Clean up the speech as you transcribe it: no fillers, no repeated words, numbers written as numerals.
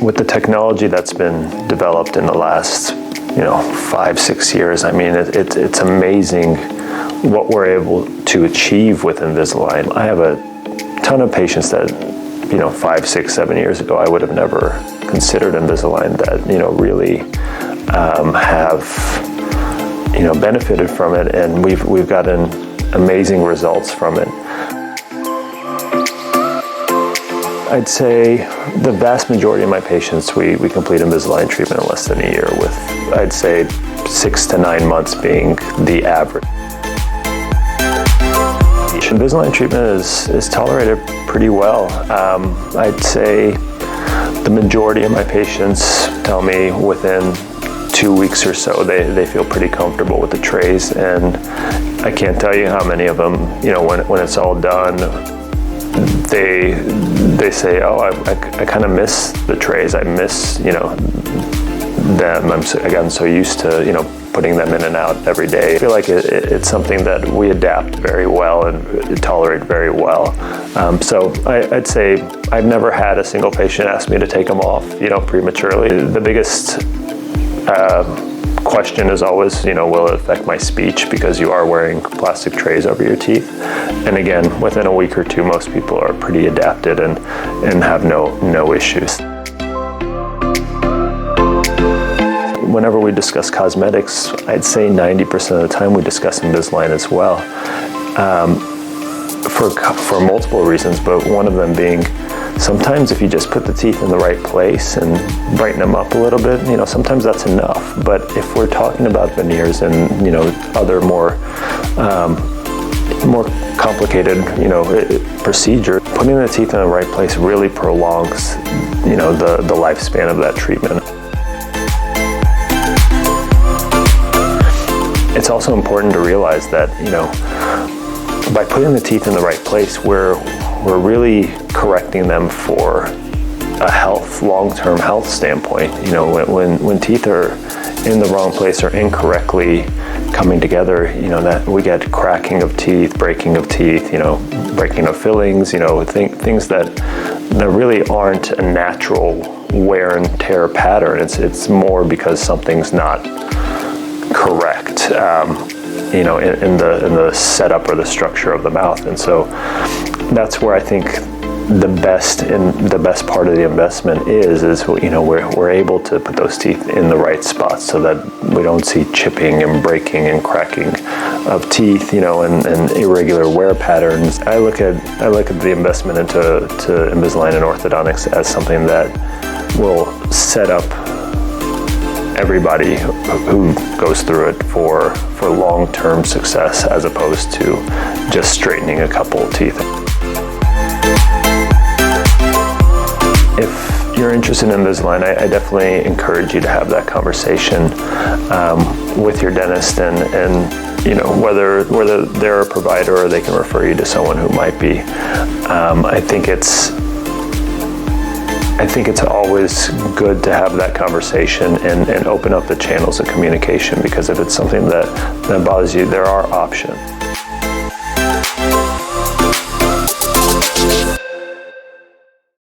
with the technology that's been developed in the last 5-6 years, I mean, it's amazing what we're able to achieve with Invisalign. I have a ton of patients that 5, 6, 7 years ago I would have never considered Invisalign that really have benefited from it, and we've gotten amazing results from it. I'd say the vast majority of my patients, we complete Invisalign treatment in less than a year, with I'd say 6 to 9 months being the average. Invisalign treatment is tolerated pretty well. I'd say the majority of my patients tell me within 2 weeks or so they feel pretty comfortable with the trays, and I can't tell you how many of them, when it's all done, they say, oh, I kind of miss the trays. I miss, them. I've gotten so used to, putting them in and out every day. I feel like it's something that we adapt very well and tolerate very well. So I'd say I've never had a single patient ask me to take them off, prematurely. The biggest question is always, will it affect my speech because you are wearing plastic trays over your teeth? And again, within a week or two, most people are pretty adapted and have no issues. Whenever we discuss cosmetics, I'd say 90% of the time we discuss Invisalign as well, for multiple reasons, but one of them being sometimes if you just put the teeth in the right place and brighten them up a little bit, sometimes that's enough. But if we're talking about veneers and other more complicated procedure, putting the teeth in the right place really prolongs the lifespan of that treatment. It's also important to realize that, by putting the teeth in the right place, we're really correcting them for a long-term health standpoint. When teeth are in the wrong place or incorrectly coming together, that we get cracking of teeth, breaking of teeth, breaking of fillings, things that really aren't a natural wear and tear pattern. It's more because something's not correct, in the setup or the structure of the mouth. And so that's where I think the best part of the investment is we're able to put those teeth in the right spots so that we don't see chipping and breaking and cracking of teeth, and irregular wear patterns. I look at the investment into Invisalign and orthodontics as something that will set up everybody who goes through it for long-term success, as opposed to just straightening a couple of teeth. If you're interested in Invisalign, I definitely encourage you to have that conversation with your dentist, and whether they're a provider or they can refer you to someone who might be. I think it's always good to have that conversation and open up the channels of communication, because if it's something that bothers you, there are options.